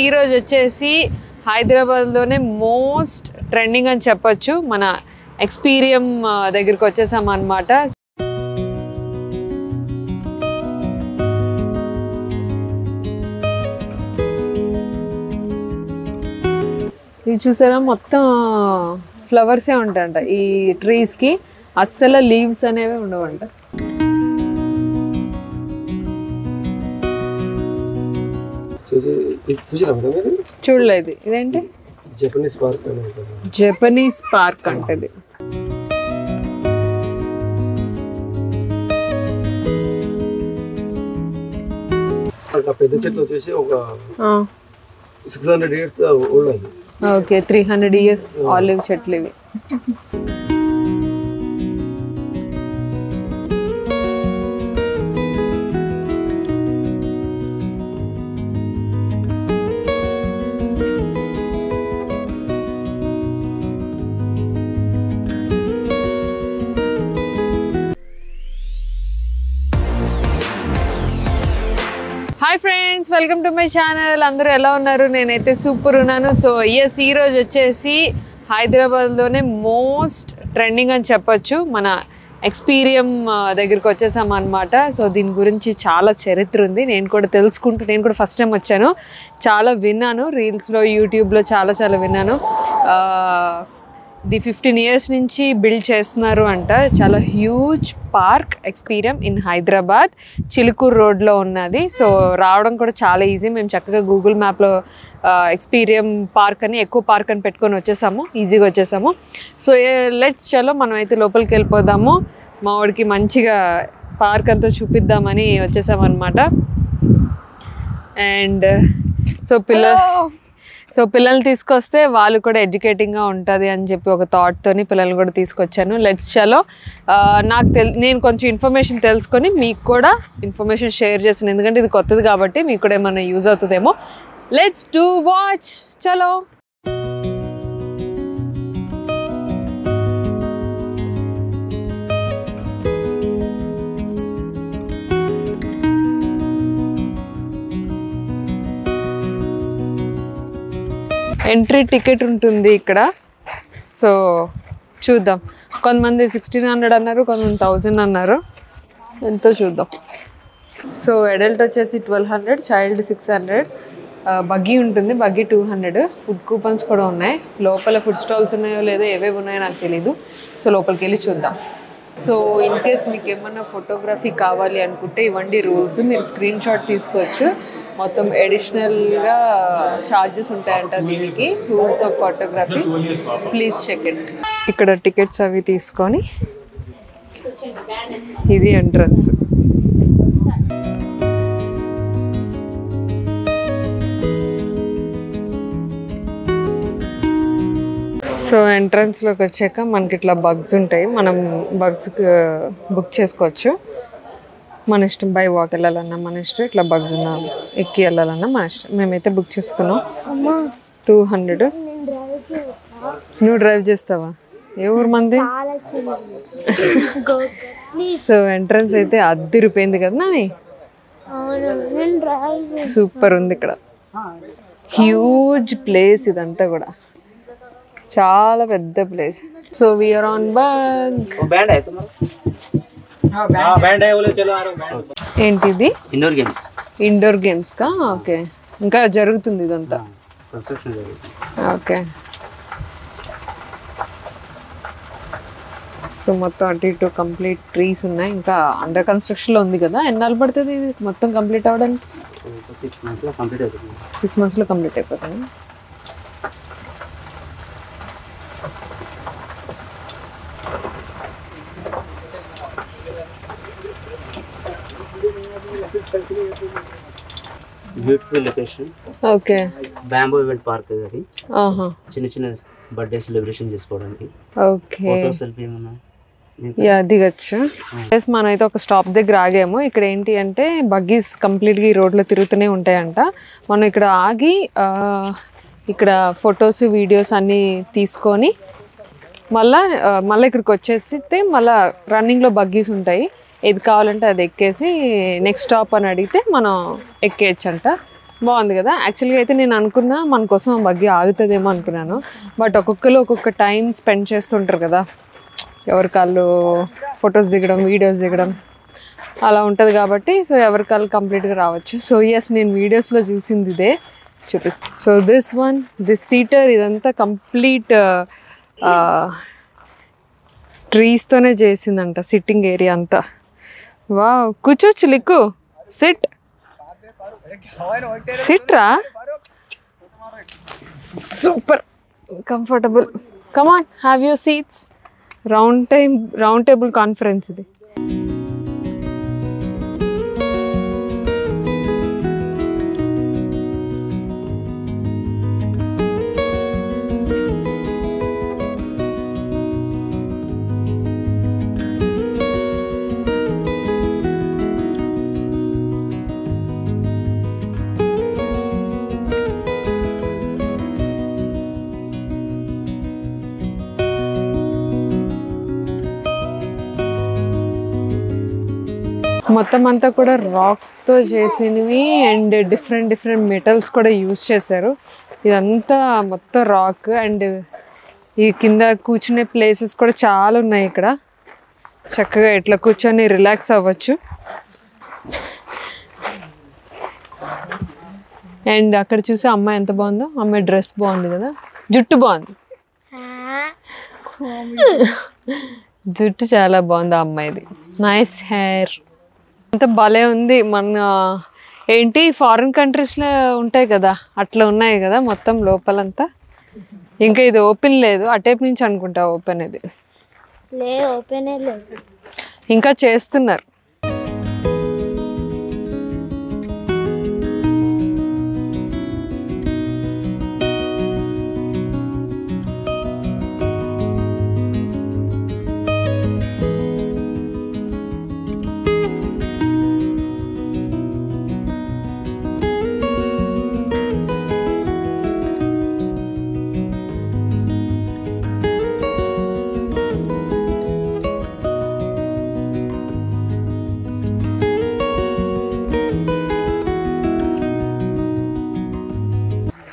ఈ రోజు వచ్చేసి హైదరాబాద్ లోనే మోస్ట్ ట్రెండింగ్ అని చెప్పొచ్చు మన ఎక్స్పీరియం దగ్గరికి వచ్చేసాం అన్నమాట. ఇది చూసారా మొత్తం ఫ్లవర్సే ఉంటాయంట ఈ ట్రీస్ కి, అస్సలు లీవ్స్ అనేవి ఉండవంట. చూడలేదు. ఇదేంటి జపనీస్ పార్క్ అంటది. పెద్ద చెట్లు వచ్చేసి ఒక 600 years old. Okay, 300 years olive చెట్లు ఇవి. Hi friends, welcome to my channel. అందరూ ఎలా ఉన్నారు? నేనైతే సూపర్ ఉన్నాను. సో ఎస్, ఈరోజు వచ్చేసి హైదరాబాద్లోనే మోస్ట్ ట్రెండింగ్ అని చెప్పొచ్చు మన ఎక్స్పీరియం దగ్గరికి వచ్చేసాం అన్నమాట. సో దీని గురించి చాలా చరిత్ర ఉంది. నేను కూడా ఫస్ట్ టైం వచ్చాను. చాలా విన్నాను, రీల్స్లో యూట్యూబ్లో చాలా విన్నాను. ఇది 15 years నుంచి బిల్డ్ చేస్తున్నారు అంట. చాలా huge park Experium in Hyderabad, Chilkur రోడ్లో ఉన్నది. సో రావడం కూడా చాలా ఈజీ. మేము చక్కగా గూగుల్ మ్యాప్లో ఎక్స్పీరియం పార్క్ అని, ఎక్కువ పార్క్ అని పెట్టుకొని వచ్చేసాము, ఈజీగా వచ్చేసాము. సో లెట్స్ చలో మనం అయితే లోపలికి వెళ్ళిపోదాము. మా వాడికి మంచిగా పార్క్ అంతా చూపిద్దామని వచ్చేసామన్నమాట. అండ్ సో పిల్లల్ని తీసుకొస్తే వాళ్ళు కూడా ఎడ్యుకేటింగ్గా ఉంటుంది అని చెప్పి ఒక థాట్తోని పిల్లల్ని కూడా తీసుకొచ్చాను. లెట్స్ చలో. నేను కొంచెం ఇన్ఫర్మేషన్ తెలుసుకొని మీకు కూడా ఇన్ఫర్మేషన్ షేర్ చేశాను, ఎందుకంటే ఇది కొత్తది కాబట్టి మీకు కూడా ఏమైనా యూజ్ అవుతుందేమో. Let's do watch. చలో. ఎంట్రీ టికెట్ ఉంటుంది ఇక్కడ. సో చూద్దాం. కొంతమంది 1600 అన్నారు, కొంతమంది 1000 అన్నారు. ఎంతో చూద్దాం. సో అడల్ట్ వచ్చేసి 1200, చైల్డ్ 600. బగ్గీ ఉంటుంది, బగ్గీ 200. ఫుడ్ కూపన్స్ కూడా ఉన్నాయి. లోపల ఫుడ్ స్టాల్స్ ఉన్నాయో లేదో, ఏవేవి ఉన్నాయో నాకు తెలీదు. సో లోపలికి వెళ్ళి చూద్దాం. సో ఇన్ కేస్ మీకు ఏమన్నా ఫోటోగ్రఫీ కావాలి అనుకుంటే ఇవ్వండి రూల్స్. మీరు స్క్రీన్ షాట్ తీసుకోవచ్చు. మొత్తం అడిషనల్గా ఛార్జెస్ ఉంటాయంట దీనికి. Rules of photography, please check it. ఇక్కడ టికెట్స్ అవి తీసుకొని ఇది ఎంట్రన్స్. సో ఎంట్రన్స్లోకి వచ్చాక మనకి ఇట్లా బగ్స్ ఉంటాయి. మనం బగ్స్కి బుక్ చేసుకోవచ్చు. మన ఇష్టం. బై వాక్ వెళ్ళాలన్నా మన ఇష్టం, ఇట్లా బగ్స్ ఉన్న ఎక్కి వెళ్ళాలన్నా మన ఇష్టం. మేమైతే బుక్ చేసుకున్నాం. 200. నువ్వు డ్రైవ్ చేస్తావా? ఏ ఊరు మంది? సో ఎంట్రన్స్ అయితే అద్దరిపోయింది కదా నాని. సూపర్ ఉంది ఇక్కడ. హ్యూజ్ ప్లేస్ ఇదంతా కూడా, చాలా పెద్ద place. So we are on bug. ఏంటిది? ఇండోర్ గేమ్స్ కా? ఓకే, ఇంకా జరుగుతుంది ఇదంతా. ఓకే. సో మొత్తం అటు ఇటు కంప్లీట్ ట్రీస్ ఉన్నాయి. ఇంకా అండర్ కన్స్ట్రక్షన్ లో ఉంది కదా. ఎన్నాళ్ళు పడుతుంది ఇది మొత్తం కంప్లీట్ అవ్వడానికి? 6 months లో కంప్లీట్ అయిపోతుంది. Beautiful location. Okay. Bamboo event park ఇది. చిన్న బర్త్డే సెలబ్రేషన్ చేసుకోవడానికి. ఓకే. Photo selfie దిగచ్చు. మనమైతే ఒక స్టాప్ దగ్గర ఆగాము. ఇక్కడ ఏంటి అంటే బగ్గీస్ కంప్లీట్గా ఈ రోడ్లో తిరుగుతూనే ఉంటాయంట. మనం ఇక్కడ ఆగి ఇక్కడ ఫొటోస్ వీడియోస్ అన్నీ తీసుకొని మళ్ళీ ఇక్కడికి వచ్చేస్తే మళ్ళీ రన్నింగ్లో బగ్గీస్ ఉంటాయి. ఏది కావాలంటే అది ఎక్కేసి నెక్స్ట్ స్టాప్ అని అడిగితే మనం ఎక్కేయచ్చంట. బాగుంది కదా. యాక్చువల్గా అయితే నేను అనుకున్నా మన కోసం బగ్గి ఆగుతుందేమో అనుకున్నాను. బట్ ఒక్కొక్కరు ఒక్కొక్క టైం స్పెండ్ చేస్తుంటారు కదా, ఎవరికాళ్ళు ఫొటోస్ దిగడం, వీడియోస్ దిగడం అలా ఉంటుంది కాబట్టి సో ఎవరికాళ్ళు కంప్లీట్గా రావచ్చు. సో ఎస్, నేను వీడియోస్లో చూసింది ఇదే చూపిస్తాను. సో దిస్ సీటర్ ఇదంతా కంప్లీట్ ట్రీస్తోనే చేసిందంట సిట్టింగ్ ఏరియా అంతా. వావ్, కూర్చోచ్చు లిక్కు, సిట్ రా, super comfortable. Come on, have your seats. Round table conference ఇది. మొత్తం అంతా కూడా రాక్స్తో చేసినవి అండ్ డిఫరెంట్ మెటల్స్ కూడా యూజ్ చేశారు. ఇదంతా మొత్తం రాక్ అండ్ ఈ కింద కూర్చునే ప్లేసెస్ కూడా చాలా ఉన్నాయి ఇక్కడ. చక్కగా ఇట్లా కూర్చొని రిలాక్స్ అవ్వచ్చు. అండ్ అక్కడ చూసి అమ్మాయి ఎంత బాగుందో, అమ్మాయి డ్రెస్ బాగుంది కదా, జుట్టు బాగుంది, జుట్టు చాలా బాగుంది ఆ అమ్మాయిది, నైస్ హెయిర్. అంత భలే ఉంది. మన ఏంటి ఫారిన్ కంట్రీస్లో ఉంటాయి కదా అట్లా ఉన్నాయి కదా మొత్తం లోపలంతా. ఇంకా ఇది ఓపెన్ లేదు, అటేపు నుంచి అనుకుంటా ఓపెన్, ఇది ఇంకా చేస్తున్నారు.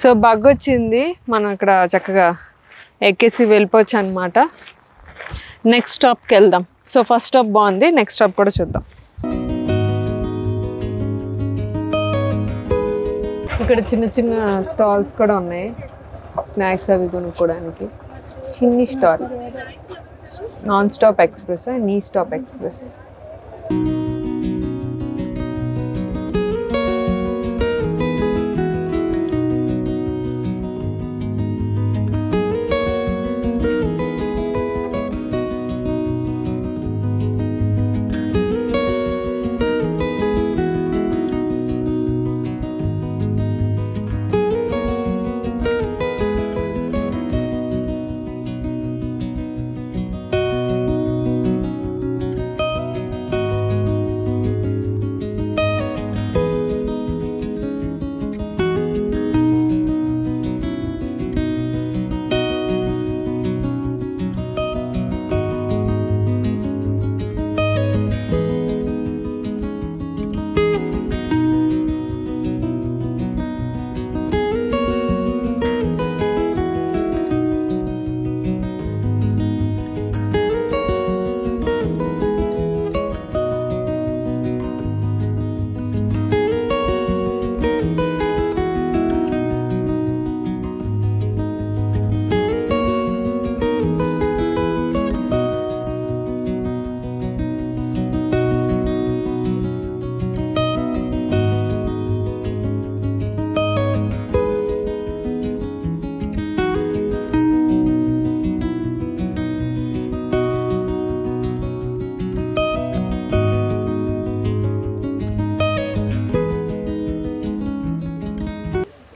సో బగ్ వచ్చింది, మనం ఇక్కడ చక్కగా ఎక్కేసి వెళ్ళిపోవచ్చు అనమాట. నెక్స్ట్ స్టాప్కి వెళ్దాం. సో ఫస్ట్ స్టాప్ బాగుంది, నెక్స్ట్ స్టాప్ కూడా చూద్దాం. ఇక్కడ చిన్న స్టాల్స్ కూడా ఉన్నాయి, స్నాక్స్ అవి కొనుక్కోవడానికి. చిన్ని స్టాల్, నాన్ స్టాప్ ఎక్స్ప్రెస్, నీ స్టాప్ ఎక్స్ప్రెస్.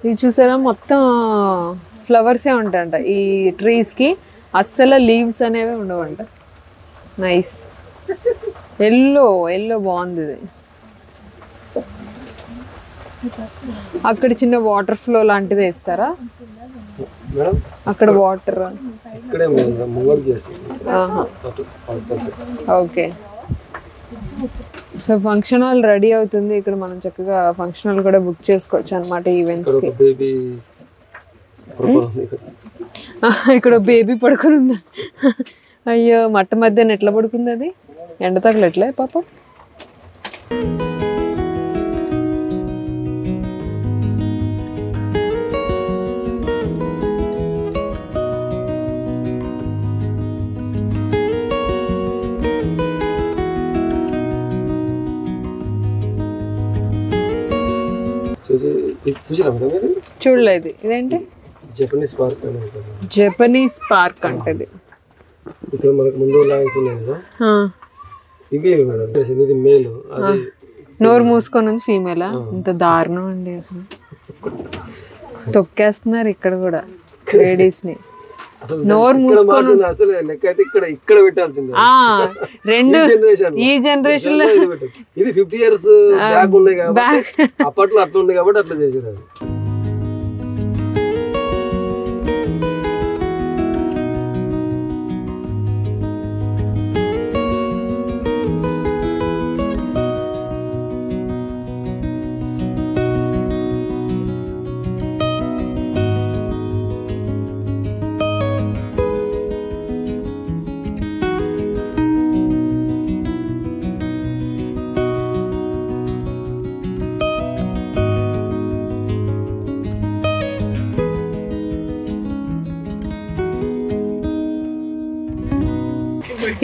ఇది చూసారా, మొత్తం ఫ్లవర్సే ఉంటాయంట ఈ ట్రీస్కి, అస్సలు లీవ్స్ అనేవి ఉండవంట. నైస్, ఎల్లో బాగుంది ఇది. అక్కడ చిన్న వాటర్ ఫ్లో లాంటిది వేస్తారా అక్కడ? Water okay. So function hall ready అవుతుంది. ఇక్కడ మనం చక్కగా ఫంక్షన్ హాల్ కూడా బుక్ చేసుకోవచ్చు అనమాట ఈవెంట్స్ కి. ఇక్కడ బేబీ పడుకుని ఉందా? అయ్యో, మట్ట మధ్యాహ్నం ఎట్లా పడుకుంది అది? ఎండ తగలట్లే పాపం. చూడలేదు. ఇదేంటి? జపనీస్ పార్క్ అని. జపనీస్ పార్క్ అంటే ఇక్కడ మనకు ముందు లైన్స్ ఉన్నాయి కదా, ఇవి మేడం. ఇది మేల్, అది నోరు మూసుకొని ఉంది ఫీమేలా? ఇంత దారుణం అండి అసలు. తొక్కేస్తున్నారు ఇక్కడ కూడా లేడీస్ ని. నోరు మూసుకొని అసలు లెక్క అయితే ఇక్కడ పెట్టాల్సిందే. రెండు ఈ జనరేషన్ లో ఇది 50 years బ్యాక్ ఉన్నాయి కాబట్టి అప్పట్లో అట్లా ఉంది కాబట్టి అట్లా చేసారు.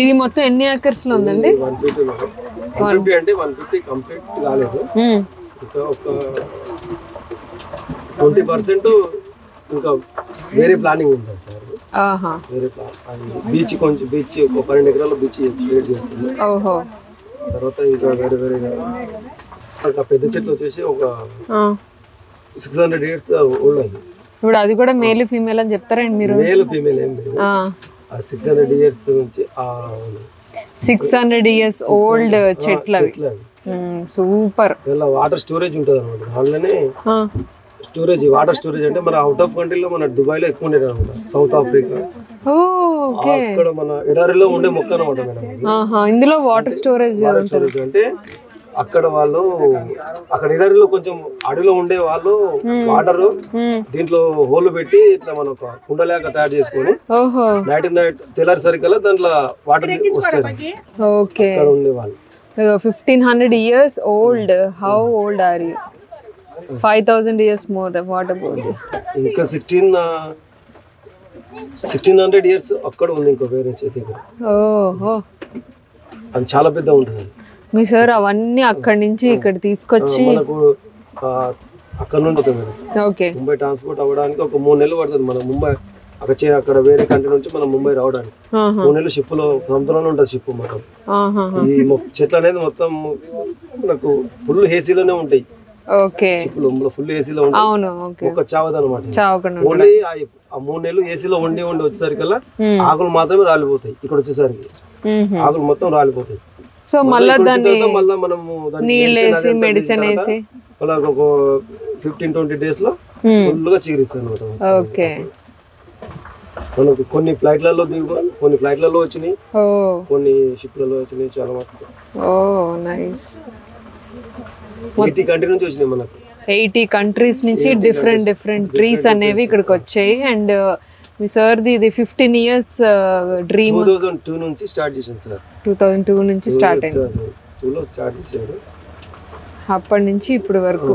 ఇది మొత్తం ఎన్ని ఏకర్స్ లో ఉందండి? 150 అంటే 150 కంప్లీట్ కాలేదు. ఇంకా ఒక 20% ఇంకా వేరే ప్లానింగ్ ఉంటుంది సార్. వేరే బీచ్, కొంచెం బీచ్ ఒక 12 ఎకరాల బీచ్ క్రియేట్ చేస్తుంది. తర్వాత ఇంకా వేరే పెద్ద చెట్లు వచ్చేసి ఒక 600 years ఓల్డ్ అది. ఇప్పుడు అది కూడా మేల్ ఫీమేల్ అని చెప్తారండి మీరు? మేల్ ఫీమేల్ ఏం లేదు. 600 years నుంచి 600 years ఓల్డ్ చెట్లు అవి. సూపర్. ఇలా వాటర్ స్టోరేజ్ ఉంటుంది అనమాట. దానిలోనే స్టోరేజ్, వాటర్ స్టోరేజ్ అంటే మన అవుట్ ఆఫ్ కంట్రీలో మన దుబాయ్ లో ఎక్కువ ఉండేది అనమాట. సౌత్ ఆఫ్రికా అక్కడ మన ఎడారిలో ఉండే మొక్క అనమాట మేడం. ఇందులో వాటర్ స్టోరేజ్ అంటే అక్కడ వాళ్ళు అక్కడ ఎడారిలో కొంచెం అడవిలో ఉండే వాళ్ళు వాటర్ దీంట్లో హోల్ పెట్టి ఇట్లా మనం ఒక కుండలాగా తయారు చేసుకొని నైట్ తెల్లారిసరికల్లా దాంట్లో వాటర్ వస్తాయి. అక్కడ ఉండే వాళ్ళు 1500 years old. How old are you? 5000 years more. What about this? ఇంకా 1600 years అక్కడ ఉంది ఇంకో వేరే చేతి. అది చాలా పెద్ద ఉంటుంది. మీ సార్ అవన్నీ అక్కడి నుంచి ఇక్కడ తీసుకొచ్చి మనకు అక్కడ నుండి ముంబై ట్రాన్స్పోర్ట్ అవ్వడానికి ఒక 3 నెలలు పడుతుంది. మనం ముంబై అక్కడ వేరే కంట్రీ నుంచి మనం ముంబై రావడానికి 3 నెలలు షిప్ లో సముద్రంలో ఉంటుంది షిప్. మనం ఈ చెట్లు అనేది మొత్తం మనకు ఫుల్ ఏసీలోనే ఉంటాయి. షిప్ లో ఫుల్ ఏసీలో ఉంటాయి. ఒక చావదు అనమాట. ఓన్లీ ఆ 3 నెలలు ఏసీలో ఉండి వచ్చేసరికల్లా ఆకులు మాత్రమే రాలిపోతాయి. ఇక్కడ వచ్చేసరికి ఆకులు మొత్తం రాలిపోతాయి. సో మళ్ళీ మళ్ళీ మనము మెడిసిన్ వేసి ఒక 15-20 days లో ఫుల్ గా చిగురిస్తాయి అనమాట. మనకు కొన్ని ఫ్లైట్లలో కొన్ని ఫ్లైట్లలో వచ్చినాయి, కొన్ని షిప్లలో వచ్చినాయి. చాలా మటుకు 80 కంట్రీ నుంచి వచ్చినాయి మనకు. 80 countries నుంచి డిఫరెంట్ ట్రీస్ అనేవి ఇక్కడికి వచ్చాయి. అండ్ మీ సార్ది ఇది 15 years డ్రీమ్. 2002 నుంచి స్టార్ట్ చేశాను సార్. 2002 నుంచి స్టార్ట్ అయింది. 2002 లో స్టార్ట్ చేశాడు. అప్పటి నుంచి ఇప్పుడు వరకు.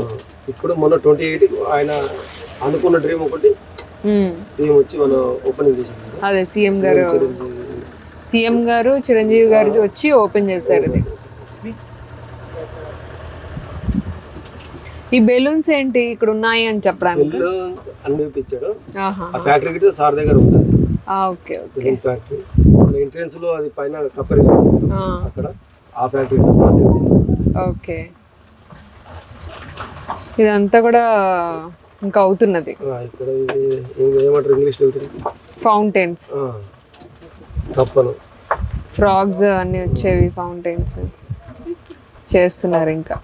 ఇప్పుడు మొన్న 28 ఆయన అనుకున్న డ్రీమ్ ఒకటి సీఎం వచ్చి మనం ఓపెనింగ్ చేశాం. అదే సీఎం గారు చిరంజీవి గారు వచ్చి ఓపెన్ చేశారు. ఇది ఈ బెలూన్స్ ఏంటి ఇక్కడ ఉన్నాయి అని చెప్పడానికి? బెలూన్స్ అనిపించాడు. ఆ ఫ్యాక్టరీ సార్ దగ్గర ఉంటుంది. ఓకే ఫ్యాక్టరీ ఎంట్రన్స్ లో అది పైన కప్పరి అక్కడ ఆ ఫ్యాక్టరీ సార్ దగ్గర. ఓకే, ఇదంతా కూడా ఇంకా అవుతున్నది. ఇక్కడ ఏమంటారు ఇంగ్లీష్ లో? ఫౌంటైన్స్, కప్పలు, ఫ్రాగ్స్ అన్ని వచ్చేవి. ఫౌంటైన్స్ చేస్తున్నారు ఇంకా.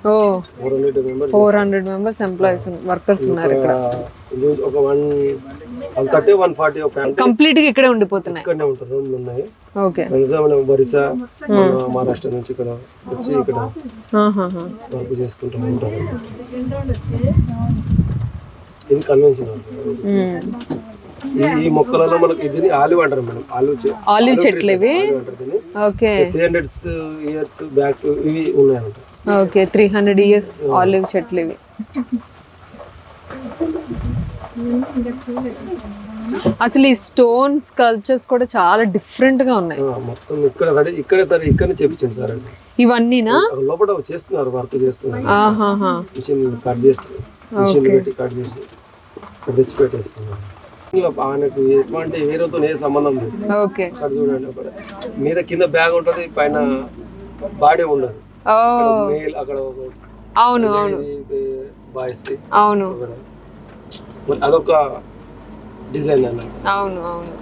ఓ 400 మెంబర్స్ 400 మెంబర్స్ ఎంప్లాయీస్ వర్కర్స్ ఉన్నారు ఇక్కడ. ఒక 130 140 ఒక ఫ్యామిలీ కంప్లీట్ గా ఇక్కడే ఉండిపోతున్నాయి. ఇక్కడనే ఉంటారు, రూమ్లు ఉన్నాయి. ఓకే. మనం ఒరిస్సా మహారాష్ట్ర నుంచి ఇక్కడ వచ్చి ఇక్కడ వర్క్ చేసుకుంటూ ఉంటారు. ఇది కన్వెన్షన్. ఈ మొక్కలలో మనకి ఇది ఆలివ్ అంటారు మేడం. ఆలివ్ చెట్లు ఇవి. ఓకే. 300 ఇయర్స్ బ్యాక్ ఇవి ఉన్నాయంట. ఓకే. 300 ఇయర్స్ ఆలివ్ చెట్లు ఇవి. అసలు ఈ స్టోన్ స్కల్ప్చర్స్ కూడా చాలా డిఫరెంట్ గా ఉన్నాయి. మొత్తం ఇక్కడ చేపించండి సార్. ఇవన్నీనా లోపల చేస్తున్నారు, వర్క్ చేస్తున్నారు. మిషన్ కట్ చేస్తారు, మిషన్ పెట్టి కట్ చేసి తెచ్చి పెట్టేస్తున్నారు. ఆయనకు ఎటువంటి వేరేతో ఏ సంబంధం లేదు. ఓకే. ఇక్కడ చూడండి, అక్కడ మీద కింద బ్యాగ్ ఉంటది, పైన బాడీ ఉండదు. మేల్ అక్కడ అవును అవును బాయ్స్ అవును అదొక డిజైన్ అన్నమాట. అవును అవును.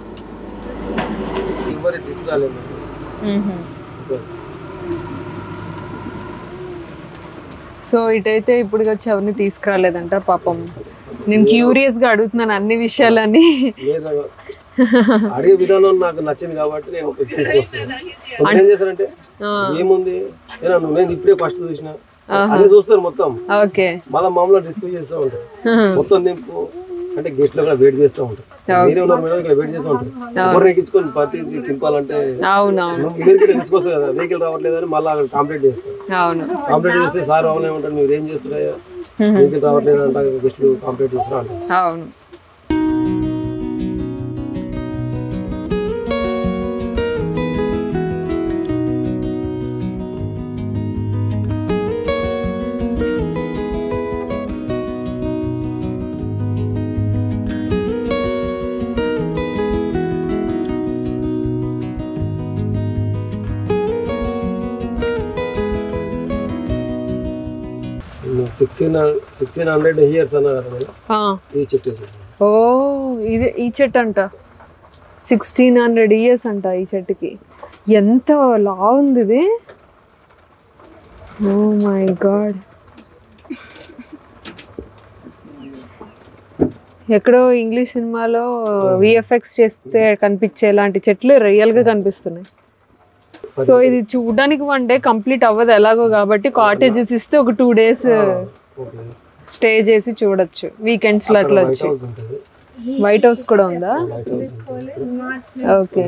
మరి తీసుకురాలేదు. సో ఇటైతే ఇప్పుడు వచ్చి ఎవరిని తీసుకురాలేదంట పాపం. నేను క్యూరియస్ గా అడుగుతున్నాను అన్ని విషయాలని. అడిగే విధానం నాకు నచ్చింది కాబట్టి నేను తీసుకొస్తాను. ఏం చేశారంటే ఏముంది నేను ఇప్పుడే ఫస్ట్ చూసిన అన్ని చూస్తారు మొత్తం. ఓకే. మళ్ళీ మామూలుగా డిస్కస్ చేస్తూ ఉంటారు. మొత్తం దింపు అంటే గెస్ట్ లో కూడా వెయిట్ చేస్తూ ఉంటారు. మీరే ఉన్నారు మేడం, ఇక్కడ వెయిట్ చేస్తూ ఉంటారు. ఎవరిని ఎక్కించుకొని ప్రతి తింపాలంటే మీరు కూడా రిస్క్ వస్తుంది కదా, వెహికల్ రావట్లేదని మళ్ళీ అక్కడ కంప్లీట్ చేస్తారు. కంప్లీట్ చేస్తే సార్ అవునే ఉంటారు, మీరు ఏం చేస్తున్నాయా వెహికల్ రావట్లేదు అంట, గెస్ట్లు కంప్లీట్ చేస్తారు అంటారు. అవును. $1600 ఇయర్స్ అన్నారు ఈ చెట్టు. ఓ ఇది ఈ చెట్టు అంట 1600 ఇయర్స్ అంట ఈ చెట్టుకి. ఎంత లా ఉంది ఇది. Oh my god. ఎక్కడో ఇంగ్లీష్ సినిమాలో విఎఫ్ఎక్స్ చేస్తే కనిపించే లాంటి చెట్లు రియల్ గా కనిపిస్తున్నాయి. సో ఇది చూడడానికి 1 డే కంప్లీట్ అవ్వదు ఎలాగో, కాబట్టి కాటేజెస్ ఇస్తే ఒక 2 days స్టే చేసి చూడొచ్చు వీకెండ్స్ లో అట్లా వచ్చి. వైట్ హౌస్ కూడా ఉందా? ఓకే.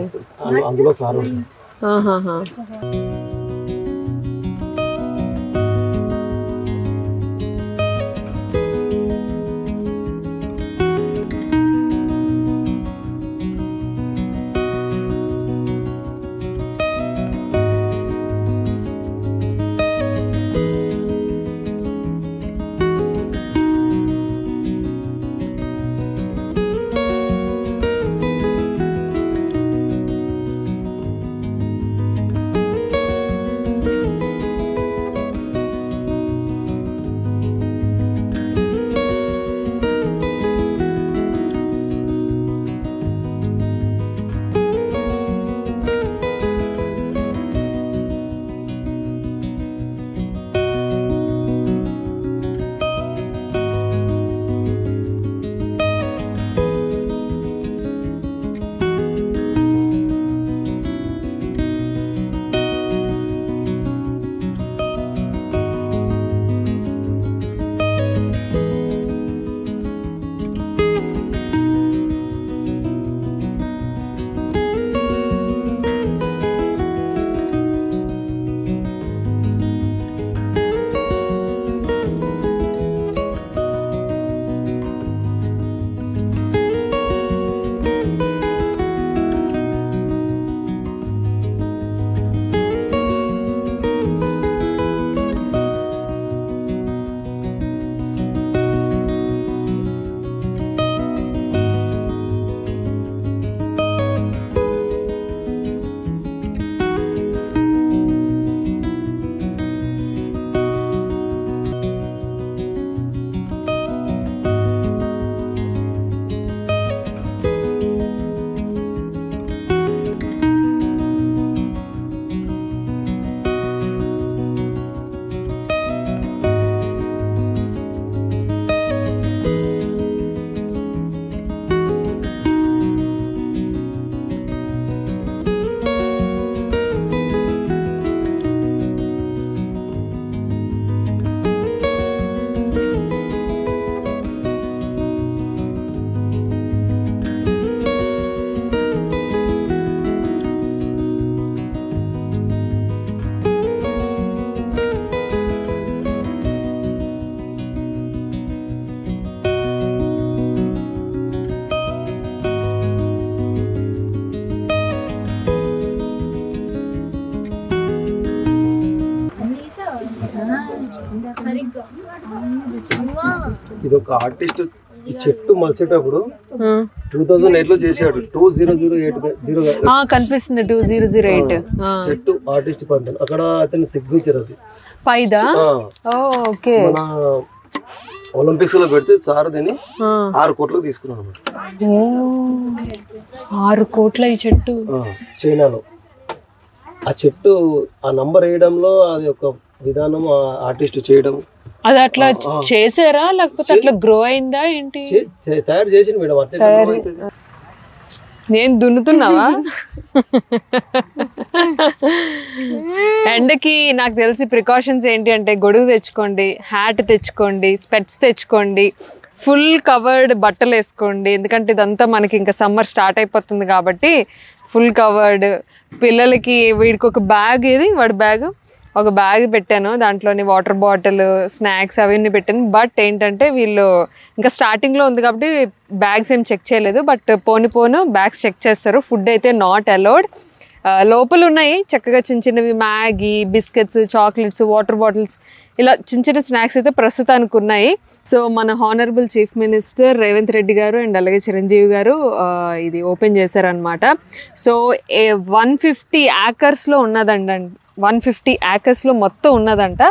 ఇది ఒక ఆర్టిస్ట్ ఈ చెట్టు మలిసేటప్పుడు 2008 లో చేసాడు. 2008 కనిపిస్తుంది 2008 చెట్టు ఆర్టిస్ట్ పంతన్ అక్కడ అతని సిగ్నేచర్ అది పైదా. ఓకే, మన ఒలింపిక్స్ లో పెడితే సార్ దీన్ని 6 కోట్లకు తీసుకున్నాను అన్నమాట. 6 కోట్ల ఈ చెట్టు చైనాలో. ఆ చెట్టు ఆ నంబర్ వేయడంలో అది ఒక విధానం, ఆర్టిస్ట్ చేయడం. అది అట్లా చేసారా లేకపోతే అట్లా గ్రో అయిందా ఏంటి? తయారు చేసింది మేడం. అట్లా నేను దున్నుతున్నావా? ఎండకి నాకు తెలిసి ప్రికాషన్స్ ఏంటి అంటే గొడుగు తెచ్చుకోండి, హ్యాట్ తెచ్చుకోండి, స్పెట్స్ తెచ్చుకోండి, ఫుల్ కవర్డ్ బట్టలు వేసుకోండి. ఎందుకంటే ఇదంతా మనకి ఇంకా సమ్మర్ స్టార్ట్ అయిపోతుంది కాబట్టి ఫుల్ కవర్డ్. పిల్లలకి వీడికి ఒక బ్యాగ్, ఒక బ్యాగ్ పెట్టాను, దాంట్లోని వాటర్ బాటిల్, స్నాక్స్ అవన్నీ పెట్టాను. బట్ ఏంటంటే వీళ్ళు ఇంకా స్టార్టింగ్లో ఉంది కాబట్టి బ్యాగ్స్ ఏం చెక్ చేయలేదు. బట్ పోను బ్యాగ్స్ చెక్ చేస్తారు. ఫుడ్ అయితే నాట్ అలౌడ్. లోపల ఉన్నాయి చక్కగా చిన్న చిన్నవి Maggi, biscuits, chocolates, water bottles, ఇలా చిన్న చిన్న స్నాక్స్ అయితే ప్రస్తుతానికి ఉన్నాయి. సో మన honourable chief minister Revanth Reddy గారు అండ్ అలాగే చిరంజీవి గారు ఇది ఓపెన్ చేశారనమాట. సో 150 acresలో ఉన్నదండి. 150 acresలో మొత్తం ఉన్నదంట.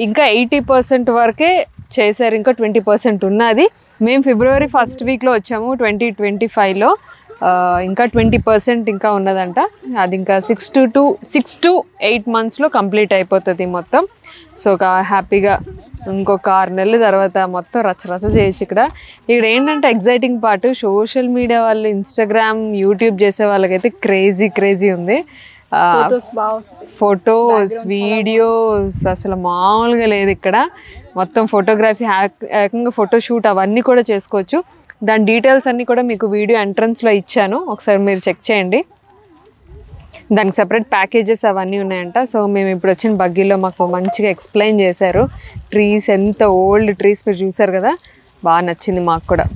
ఇంకా 80% వరకే చేశారు, ఇంకా 20% ఉన్నది. మేము ఫిబ్రవరి 1st వీక్లో వచ్చాము 2025లో. ఇంకా 20% ఇంకా ఉన్నదంట. అది ఇంకా 6 to 8 monthsలో కంప్లీట్ అయిపోతుంది మొత్తం. సో హ్యాపీగా ఇంకొక 6 నెలల తర్వాత మొత్తం రచ్చరచ్చ చేయొచ్చు. ఇక్కడ ఏంటంటే ఎగ్జైటింగ్ పార్ట్, సోషల్ మీడియా వాళ్ళు, ఇన్స్టాగ్రామ్, యూట్యూబ్ చేసే వాళ్ళకైతే క్రేజీ ఉంది. ఫొటోస్, వీడియోస్ అసలు మామూలుగా లేదు ఇక్కడ. మొత్తం ఫోటోగ్రఫీ, ఏకంగా ఫోటోషూట్ అవన్నీ కూడా చేసుకోవచ్చు. దాని డీటెయిల్స్ అన్నీ కూడా మీకు వీడియో ఎంట్రన్స్లో ఇచ్చాను, ఒకసారి మీరు చెక్ చేయండి. దానికి సెపరేట్ ప్యాకేజెస్ అవన్నీ ఉన్నాయంట. సో మేము ఇప్పుడు వచ్చిన బగ్గీలో మాకు మంచిగా ఎక్స్ప్లెయిన్ చేశారు. ట్రీస్ ఎంత ఓల్డ్ ట్రీస్ మీరు చూసారు కదా, బాగా నచ్చింది మాకు కూడా.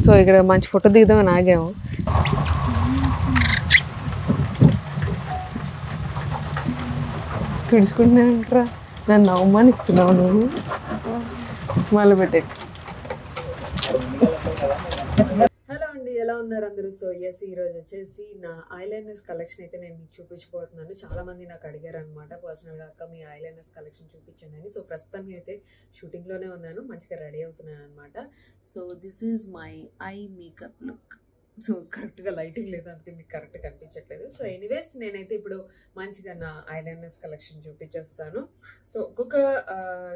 సో ఇక్కడ మంచి ఫోటో దిగుదామని ఆగాము. తుడుచుకుంటున్నాంటరా, నన్ను అవమానిస్తున్నావు నువ్వు. మళ్ళీ పెట్టే. హలో అండి, ఎలా ఉన్నారు అందరూ? సో ఈరోజు వచ్చేసి నా ఐలైనర్స్ కలెక్షన్ అయితే నేను మీకు చూపించబోతున్నాను. చాలామంది నాకు అడిగారు అనమాట పర్సనల్గా, అక్క మీ ఐలైనర్స్ కలెక్షన్ చూపించండి అని. సో ప్రస్తుతానికి అయితే షూటింగ్లోనే ఉన్నాను, మంచిగా రెడీ అవుతున్నాను అనమాట. So this is my eye makeup look. So కరెక్ట్గా లైటింగ్ లేదు, అందుకే మీకు కరెక్ట్గా కనిపించట్లేదు. సో ఎనీవేస్ నేనైతే ఇప్పుడు మంచిగా నా ఐలైనర్స్ కలెక్షన్ చూపించేస్తాను. సో ఒక్కొక్క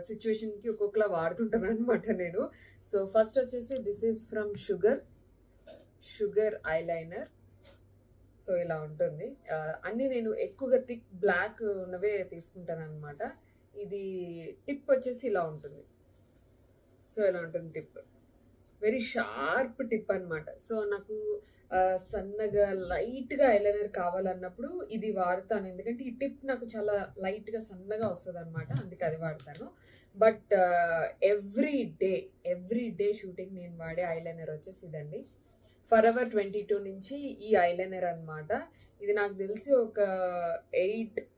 సిచ్యువేషన్కి ఒక్కొక్కలా వాడుతుంటాను అనమాట నేను. సో ఫస్ట్ వచ్చేసి this is from sugar eyeliner. So ఇలా ఉంటుంది. అన్నీ నేను ఎక్కువగా థిక్ బ్లాక్ ఉన్నవే తీసుకుంటాను అనమాట. ఇది టిప్ వచ్చేసి ఇలా ఉంటుంది. సో ఇలా ఉంటుంది టిప్, వెరీ షార్ప్ టిప్ అనమాట. సో నాకు సన్నగా లైట్గా ఐలైనర్ కావాలన్నప్పుడు ఇది వాడతాను, ఎందుకంటే ఈ టిప్ నాకు చాలా లైట్గా సన్నగా వస్తుంది అనమాట, అందుకే అది వాడతాను. బట్ ఎవ్రీ డే షూటింగ్ నేను వాడే ఐలైనర్ వచ్చేసి ఇదండి, ఫరెవర్ 22 నుంచి ఈ ఐలైనర్ అనమాట. ఇది నాకు తెలిసి ఒక 8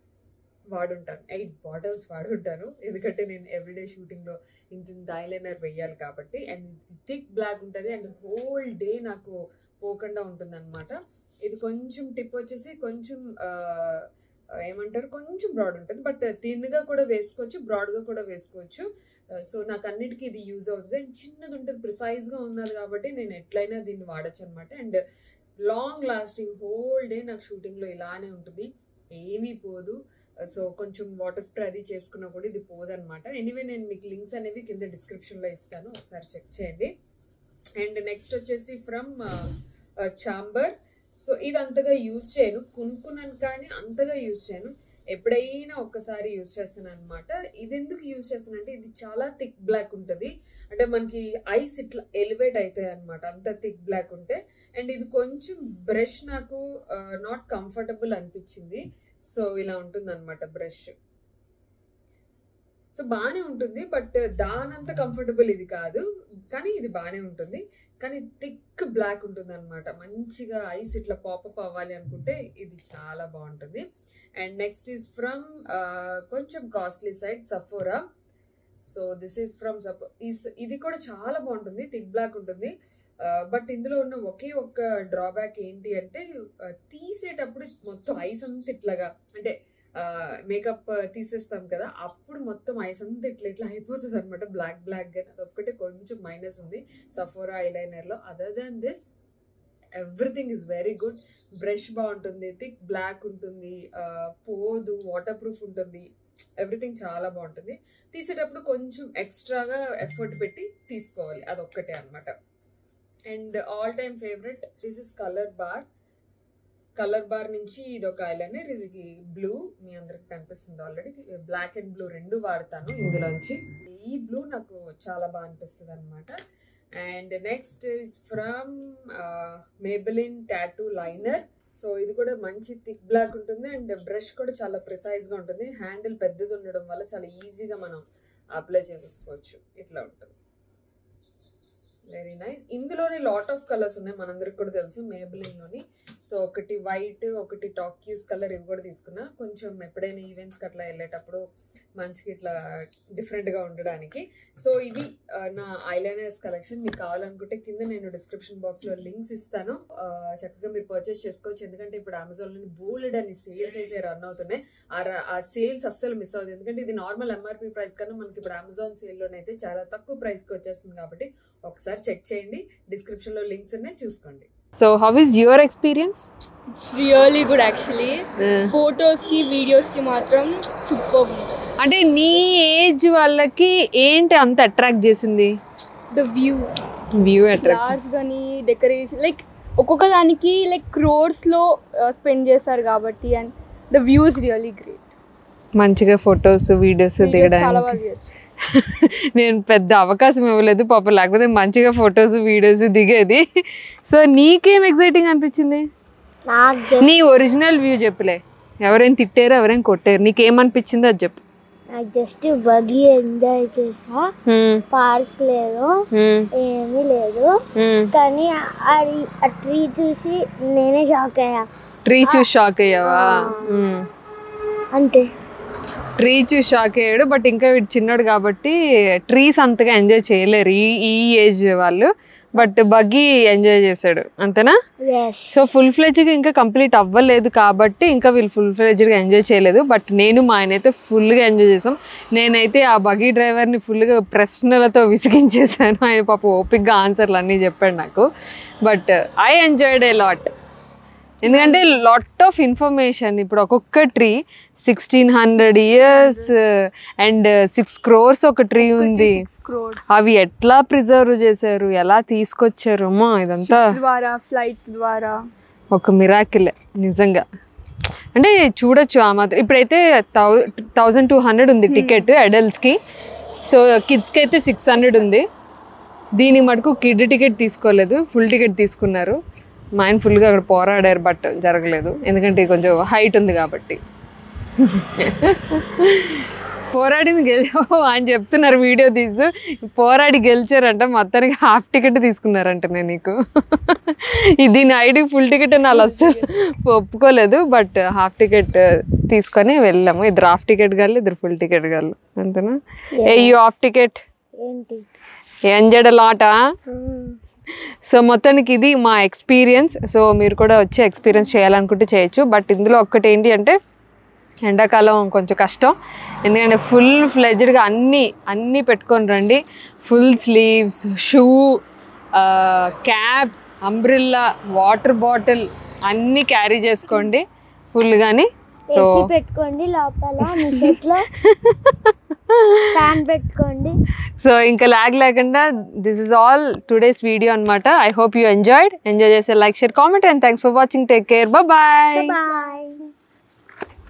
బాటిల్స్ వాడుంటాను, ఎందుకంటే నేను ఎవ్రీడే షూటింగ్లో ఇంత ఐలైనర్ వేయాలి కాబట్టి. అండ్ థిక్ బ్లాక్ ఉంటుంది అండ్ హోల్ డే నాకు పోకుండా ఉంటుంది అనమాట. ఇది కొంచెం టిప్ వచ్చేసి కొంచెం ఏమంటారు, కొంచెం బ్రాడ్ ఉంటుంది, బట్ థిన్గా కూడా వేసుకోవచ్చు, బ్రాడ్గా కూడా వేసుకోవచ్చు. సో నాకు అన్నిటికీ ఇది యూజ్ అవుతుంది. అండ్ చిన్నది ఉంటుంది, ప్రిసైజ్గా ఉన్నది కాబట్టి నేను ఎట్లయినా దీన్ని వాడచ్చు అనమాట. And long lasting, whole day నాకు షూటింగ్లో ఇలానే ఉంటుంది, ఏమీ పోదు. సో కొంచెం వాటర్ స్ప్రే అది చేసుకున్నా కూడా ఇది పోదనమాట. ఎనీవే నేను మీకు లింక్స్ అనేవి కింద డిస్క్రిప్షన్లో ఇస్తాను, ఒకసారి చెక్ చేయండి. అండ్ నెక్స్ట్ వచ్చేసి ఫ్రమ్ చాంబర్. సో ఇది అంతగా యూజ్ చేయను, కొనుక్కున్నాను కానీ అంతగా యూజ్ చేయను, ఎప్పుడైనా ఒక్కసారి యూజ్ చేస్తాను అనమాట. ఇది ఎందుకు యూజ్ చేస్తానంటే ఇది చాలా థిక్ బ్లాక్ ఉంటుంది, అంటే మనకి ఐస్ ఇట్లా ఎలివేట్ అవుతాయి అనమాట, అంత థిక్ బ్లాక్ ఉంటే. అండ్ ఇది కొంచెం బ్రష్ నాకు నాట్ కంఫర్టబుల్ అనిపించింది. సో ఇలా ఉంటుంది అనమాట బ్రష్. సో బాగానే ఉంటుంది, బట్ దానంత కంఫర్టబుల్ ఇది కాదు, కానీ ఇది బాగానే ఉంటుంది. కానీ థిక్ బ్లాక్ ఉంటుంది అనమాట, మంచిగా ఐస్ ఇట్లా పాపప్ అవ్వాలి అనుకుంటే ఇది చాలా బాగుంటుంది. అండ్ నెక్స్ట్ ఈజ్ ఫ్రమ్ కొంచెం costly side సఫోరా. So this is from ఇది కూడా చాలా బాగుంటుంది, థిక్ బ్లాక్ ఉంటుంది. బట్ ఇందులో ఉన్న ఒకే ఒక్క డ్రాబ్యాక్ ఏంటి అంటే తీసేటప్పుడు మొత్తం ఐస్ అంతా ఇట్లాగా, అంటే మేకప్ తీసేస్తాం కదా అప్పుడు మొత్తం ఐస్ అంతా ఇట్లా అయిపోతుంది అనమాట, బ్లాక్ అది ఒక్కటే కొంచెం మైనస్ ఉంది సఫోరా ఐలైనర్లో. Other than this everything is very good. Brush బాగుంటుంది, థిక్ బ్లాక్ ఉంటుంది, పోదు, వాటర్ ప్రూఫ్ ఉంటుంది, ఎవ్రీథింగ్ చాలా బాగుంటుంది. తీసేటప్పుడు కొంచెం ఎక్స్ట్రాగా ఎఫర్ట్ పెట్టి తీసుకోవాలి, అదొక్కటే అనమాట. And all time favourite this is colour bar నుంచి ఇది ఒక ఐలైనర్, ఇది బ్లూ, మీ అందరికి కనిపిస్తుంది ఆల్రెడీ. బ్లాక్ అండ్ బ్లూ రెండు వాడతాను ఇందులోంచి. ఈ బ్లూ నాకు చాలా బాగా అనిపిస్తుంది అనమాట. And next is from మేబెలిన్ tattoo liner. So ఇది కూడా మంచి థిక్ బ్లాక్ ఉంటుంది అండ్ బ్రష్ కూడా చాలా ప్రిసైజ్గా ఉంటుంది. హ్యాండిల్ పెద్దది ఉండడం వల్ల చాలా ఈజీగా మనం అప్లై చేసేసుకోవచ్చు. ఇట్లా ఉంటుంది, వెరీ నైస్. ఇందులోనే లాట్ ఆఫ్ కలర్స్ ఉన్నాయి, మనందరికి కూడా తెలుసు మేబెలిన్లోని. సో ఒకటి వైట్, ఒకటి టాక్యూస్ కలర్, ఇవి కూడా తీసుకున్నా కొంచెం ఎప్పుడైనా ఈవెంట్స్కి అట్లా వెళ్ళేటప్పుడు మంచిగా ఇట్లా డిఫరెంట్గా ఉండడానికి. సో ఇవి నా ఐలైనర్స్ కలెక్షన్. మీకు కావాలనుకుంటే కింద నేను డిస్క్రిప్షన్ బాక్స్లో లింక్స్ ఇస్తాను, చక్కగా మీరు పర్చేస్ చేసుకోవచ్చు. ఎందుకంటే ఇప్పుడు అమెజాన్లో బోల్డ్ అని సేల్స్ అయితే రన్ అవుతున్నాయి. ఆ సేల్స్ అస్సలు మిస్ అవుతుంది, ఎందుకంటే ఇది నార్మల్ ఎంఆర్పి ప్రైస్ కన్నా మనకి ఇప్పుడు అమెజాన్ సేల్లోనైతే చాలా తక్కువ ప్రైస్కి వచ్చేస్తుంది. కాబట్టి ఒకసారి చెక్ చేయండి, డిస్క్రిప్షన్లో లింక్స్ ఉన్నాయి, చూసుకోండి. So how is your experience? It's really good actually. Photos ki, videos ki matram superb. అంటే నీ ఏజ్ వాళ్ళకి ఏంటి అంత అట్రాక్ట్ చేసింది? The view attract, flowers gani, decoration, like ఒక్కొక్క దానికి like crores లో స్పెండ్ చేస్తారు కాబట్టి, and the view is really great. మంచిగా ఫొటోస్ వీడియోస్ చాలా దిగడానికి బాగా తీయొచ్చు. నేను పెద్ద అవకాశం ఇవ్వలేదు పాపం, లేకపోతే మంచిగా ఫొటోస్ వీడియోస్ దిగేది. సో నీకేం ఎక్సైటింగ్ అనిపించింది? నీ ఒరిజినల్ వ్యూ చెప్పులే, ఎవరైనా తిట్టారు ఎవరైనా కొట్టారు, నీకేమనిపించిందో అది చెప్పు. నాకు జస్ట్ బగ్గి ఎంజాయ్ చేసా, పార్క్ లేదు ఏమీ లేదు, కానీ ఆ ట్రీ చూసి నేనే షాక్ అయ్యా. ట్రీ చూసి షాక్ అయ్యావా? అంతే, ట్రీ చూసి షాక్ అయ్యాడు. బట్ ఇంకా వీడు చిన్నోడు కాబట్టి ట్రీస్ అంతగా ఎంజాయ్ చేయలేరు ఈ ఏజ్ వాళ్ళు, బట్ బగ్గి ఎంజాయ్ చేశాడు, అంతేనా? సో ఫుల్ ఫ్లెడ్జ్గా ఇంకా కంప్లీట్ అవ్వలేదు కాబట్టి ఇంకా వీళ్ళు ఫుల్ ఫ్లెడ్జ్గా ఎంజాయ్ చేయలేదు. బట్ నేను మా ఆయన అయితే ఫుల్గా ఎంజాయ్ చేసాం. నేనైతే ఆ బగ్గీ డ్రైవర్ని ఫుల్గా ప్రశ్నలతో విసిగించేసాను. ఆయన పాప ఓపిక్గా ఆన్సర్లు అన్నీ చెప్పాడు నాకు. But I enjoyed a lot, ఎందుకంటే లాట్ ఆఫ్ ఇన్ఫర్మేషన్. ఇప్పుడు ఒక్కొక్క ట్రీ 1600 years అండ్ 6 crores ఒక ట్రీ ఉంది. అవి ఎట్లా ప్రిజర్వ్ చేశారు, ఎలా తీసుకొచ్చారు, అమ్మా ఇదంతా ఫ్లైట్స్ ద్వారా ఒక మిరాకిల్ నిజంగా. అంటే చూడొచ్చు ఆ మాత్రం. ఇప్పుడైతే 1200 ఉంది టికెట్ అడల్ట్స్కి, సో కిడ్స్కి అయితే 600 ఉంది. దీనికి మటుకు కిడ్ టికెట్ తీసుకోలేదు, ఫుల్ టికెట్ తీసుకున్నారు. మా ఆయన ఫుల్గా అక్కడ పోరాడారు, బట్ జరగలేదు, ఎందుకంటే కొంచెం హైట్ ఉంది కాబట్టి. పోరాడింది ఆయన చెప్తున్నారు వీడియో తీస్తూ, పోరాడి గెలిచారంట, మొత్తానికి హాఫ్ టికెట్ తీసుకున్నారంట. నేను నీకు దీని ఐడి ఫుల్ టికెట్ అని వాళ్ళు అస్సలు ఒప్పుకోలేదు, బట్ హాఫ్ టికెట్ తీసుకొని వెళ్ళాము. ఇద్దరు హాఫ్ టికెట్ గాళ్ళు, ఇద్దరు ఫుల్ టికెట్ గాళ్ళు, అంతేనా? ఏ you half ticket enjoyed a lot. So మొత్తానికి ఇది మా ఎక్స్పీరియన్స్. సో మీరు కూడా వచ్చి ఎక్స్పీరియన్స్ చేయాలనుకుంటే చేయొచ్చు. బట్ ఇందులో ఒక్కటి ఏంటి అంటే ఎండాకాలం కొంచెం కష్టం, ఎందుకంటే ఫుల్ ఫ్లెడ్జ్డ్గా అన్నీ పెట్టుకొని రండి. Full sleeves, shoe, caps, umbrella, water bottle అన్నీ క్యారీ చేసుకోండి ఫుల్గాని. సో పెట్టుకోండి లోపల, మీ చేతిలో ఫ్యాన్ పెట్టుకోండి. సో ఇంకా లాగ్ లేకుండా this is all today's video అనమాట. ఐ హోప్ యూ ఎంజాయ్ చేసే like, share, comment and thanks for watching. Take care, bye.